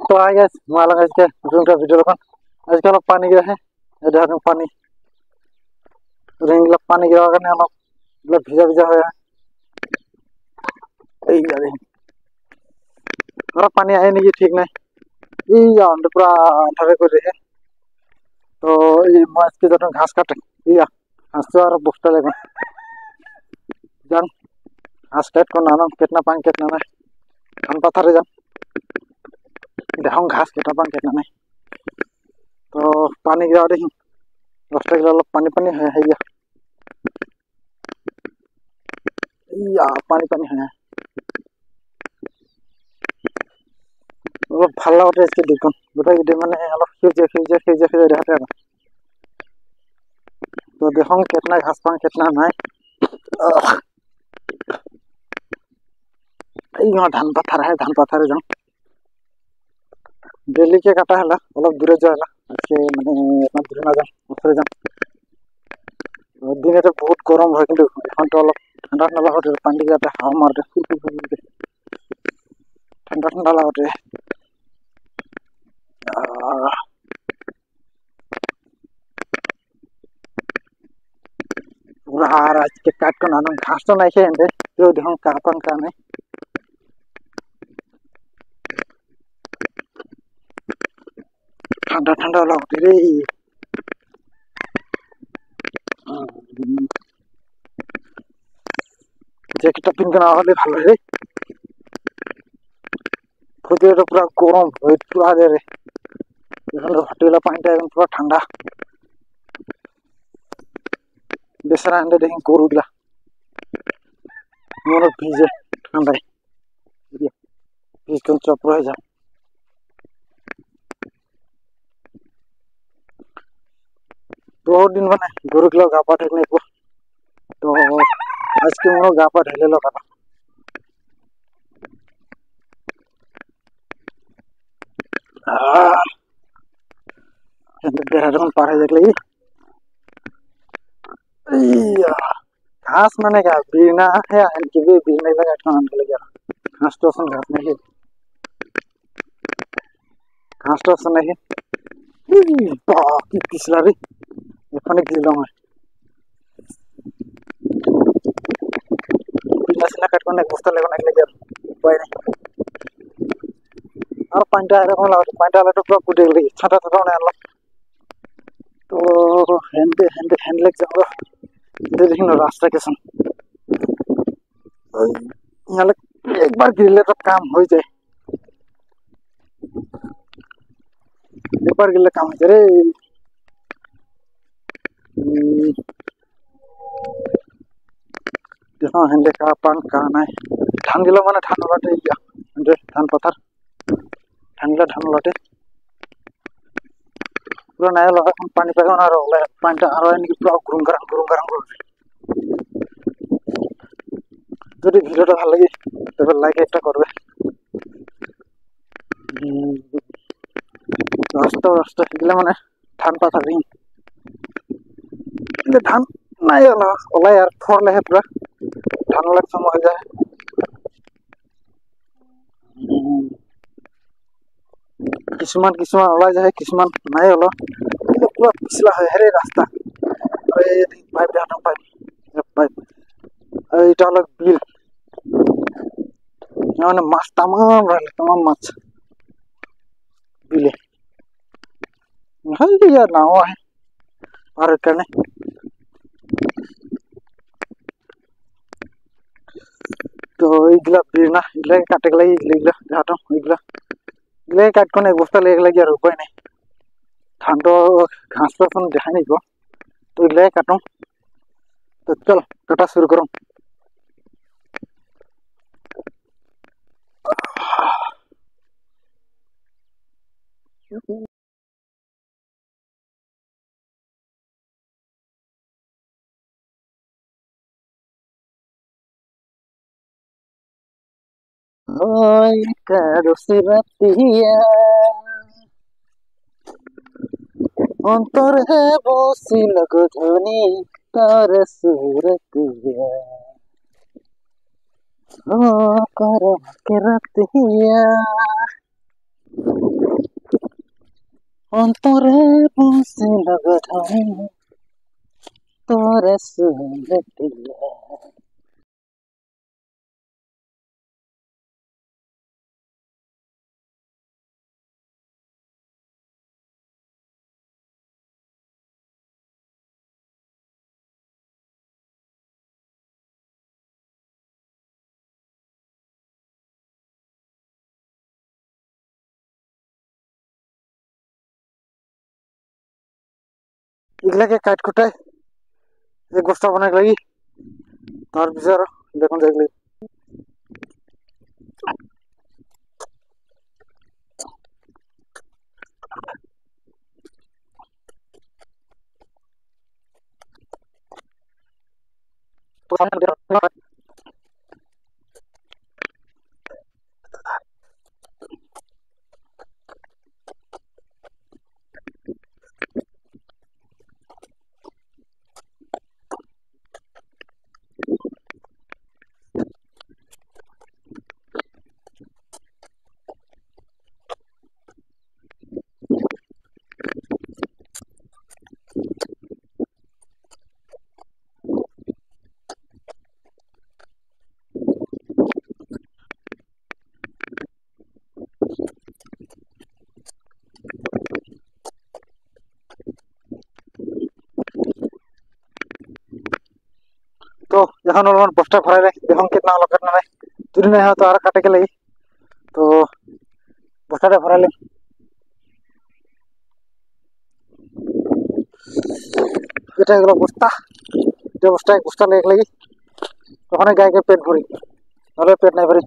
तो आ गया माला आज के नতুन भिडिओ आज के पानी गिरा है पानी रिंग पानी गिरा कारण भिजा भिजा पानी आए नहीं ठीक नहीं पूरा अंधारे कर रहे तो आज के जो घास काटे घास तो और बस्ता लगे जान घास काट को नाना कितना पानी कितना ना धान पथारे जान देखो घास कितना पानी कितना नहीं तो पानी गिरा देखी बस्ता गिरा पानी पानी है पानी पानी है ভাল লাগতে আজকে দেখুন গোটাই মানে অলপ সেউজীয়া সেউজীয়া সেউজীয়া সেউজীয়া দেখাতে আৰু তো দেখোন কেতনা ঘাস পান কেতনা নাই এই ধান পাথারে যাওঁ ডেলি কে কাটা হলা অলপ দূরে যাওয়া হলা আজকে মানে ইমান দূরে না যাওঁ ওচরে যাওঁ দিনে তো বহুত গরম হয় কিন্তু এখন তো অলপ ঠান্ডা ঠান্ডা লাগতে পানি যাতে হাওয়া মারতে ঠান্ডা ঠান্ডা লাগতে আর আজকে কাট को नानो घास तो नहीं है तो देखो कापन का नहीं ठंडा ठंडा लगते रे जैकेट पिन के नाले ভালো রে খুদের পুরো গরম হয়ে পুরো দে রে এখন হোটেলে পানিটা এখন পুরো ঠান্ডা बेसरा अंडे देखें कोरू दिला मोनो भीजे ठंडा भीज कर चप रह जा बहुत दिन बने गुरु किलो गापा ठेकने को तो आज के मोनो गापा ठेले लो करा देहरादून पार है देख ली घास मैंने क्या बीना है इनकी भी बीने लगा लगे घास तो सुन घास नहीं घास तो सुन नहीं पिछला रही एखने गिलो मैं पिछला सिला कट करने बस्ता लगने लगे उपाय नहीं और पांटा है कौन लगा पांटा वाला तो पूरा कुटे लगी छाता छाता होने वाला तो हैंड लग जाओ देखिए रास्ता के सन यहाँ एक बार गिरले तो काम हो जाए एक बार गिरले काम हो जाए देखो हंडे का पान कहाँ है धान गिलो माने धान लटे हंडे धान पथार धान लटे पूरा नया लगा पानी पागा ना रोला पानी टा आरो इनकी पूरा गुरुम गरम যদি ভিডিওটা ভালো লাগে তবে লাইক একটা করবে রাস্তা গেলে মানে ধান পাতা রিং ধান নাই ওলাই আর ফরলেহে পুরা ধান লাগ সময় হয়ে যায় কিছুমান ওলাই যায় কিছুমান নাই হলো কিন্তু পুরা পিছলা হয় হেরে রাস্তা আরে পাইপ দেখাতাম পাইপ এইটা হলো বিল মানে মাছ তামাম মাছ বিলে यार नाव है और करने तो इगला बिना इगला काटे गला इगला जातो इगला काट को एक बस्ता लेके लगे यार उपाय नहीं धान तो घास तो सुन देखा नहीं को तो इगला काटो तो चल कटा शुरू करो Oi, caro siratia, अंतर है वो सी लगधनी तार सूरतिया, करो के रतिया অন্তরে বসিল গাধা তোরে শুনে দিলে। এগুলাকে কাট কুটায় এক বস্তা বানাই লাগি তার পিছনে দেখুন দেখলি तो এখন ওর বস্তা ভরাইলে দেখুন কিতনা হলো কিতনা নাই যদি না হয় তো আর কাটে গেলে তো বস্তাটা ভরাইলে এটা এগুলো বস্তা যে বস্তায় বস্তা লেগে লাগি ওখানে গায়কে পেট ভরি নাহলে পেট নাই ভরি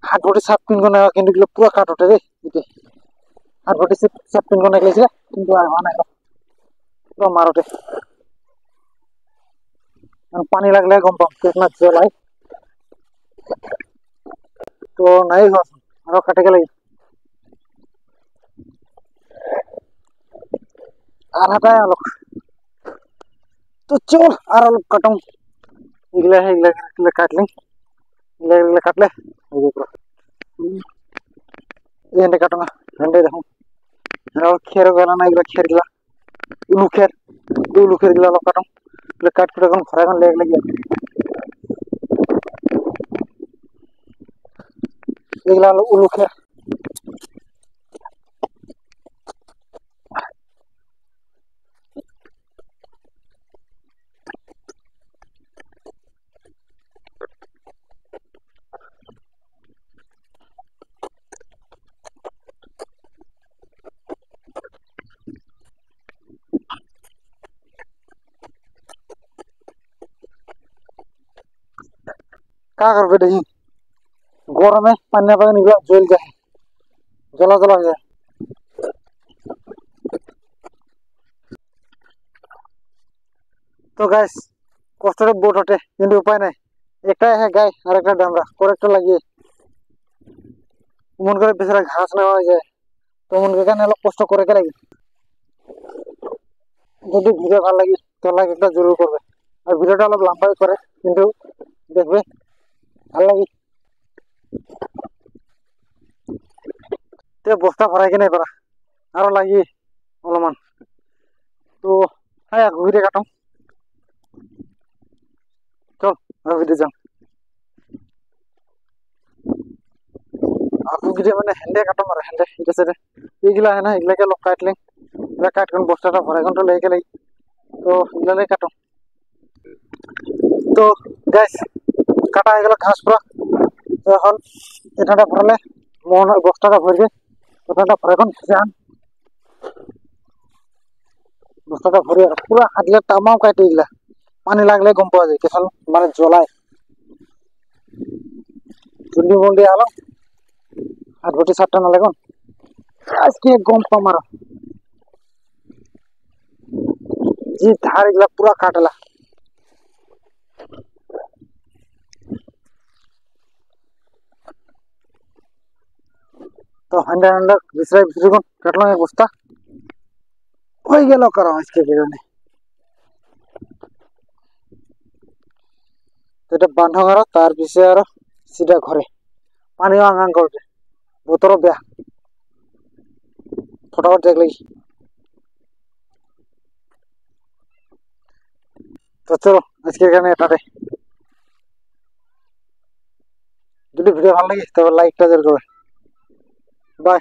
হাত ভরি 7 গুণ কিন্তু এগুলো পুরো কাট ওঠে রে এতে হাত ভরি 7 গুণ লাগলেছিল কিন্তু আর হয় না পুরো মার ওঠে পানি লাগলে গম পাম কিতনা জল তো নাই হয় আরো কাটে গেলে আর হাতায় আলোক তো চল আর আলোক কাটুম এগুলা এগুলা কাটলি এগুলা কাটলে এই যে পুরো এন্ডে কাটো না এন্ডে দেখো আর খের গেল না এগুলা খের গিলা উলু খের গিলা আলোক কাটুম এগুলা কাট করে এখন ঘরে এখন লেগ লাগি এগুলা হলো উলু খের का करबे देखी गरमे पानी पानी एগুলা জ্বল যায় জ্বলা জ্বলা হয়ে যায় তো গাইস কষ্টে বোট ওঠে কিন্তু উপায় নাই একটা হ্যাঁ গাই আর একটা ডামরা করেক্টর লাগিয়ে মন করে বেচারা ঘাস নেওয়া হয়ে যায় তো মন করে অনেক কষ্ট করে কে লাগে যদি ভিডিও ভালো লাগে তো লাইক একটা জরুর করবে আর ভিডিওটা অনেক লম্বাই করে কিন্তু দেখবে ভালো লাগে তো বস্তা ভরাই কিনে করা আরো লাগি অলমান তো হ্যাঁ ঘুরে কাটাম চল ঘুরে যাম ঘুরে মানে হ্যান্ডে কাটাম আর হ্যান্ডে ঠিক আছে রে এইগুলা হ্যাঁ না এগুলাকে লোক কাটলে এগুলা কাটখন বস্তাটা ভরাই ঘন্টা লেগে গেলে তো এগুলা কাটো তো গাইস কাটা হয়ে গেল ঘাস পুরা তো এখন এটাটা ভরালে মন বস্তাটা ভরবে বস্তাটা ভরে এখন যান বস্তাটা ভরে আর পুরা হাতলে তামাও কাটে এগুলা পানি লাগলে গম পাওয়া যায় কেসাল মানে জ্বলায় চুন্ডি মুন্ডি আলো আর ভটি 7টা না লাগুন আজকে গম পাম আর যে ধার এগুলা পুরা কাটলা তো হান্ডা হান্ডা বিছরাই বিছরুন কাটলাম এক বস্তা হয়ে গেল করা আজকে বেরোনে এটা বান্ধা করা তার পিছে আর সিধা ঘরে পানিও আং করছে বোতলও বেয়া ফটাফট দেখলেই তো চলো আজকে এখানে এটাতে যদি ভিডিও ভালো লাগে তবে লাইকটা জোর করবে বাই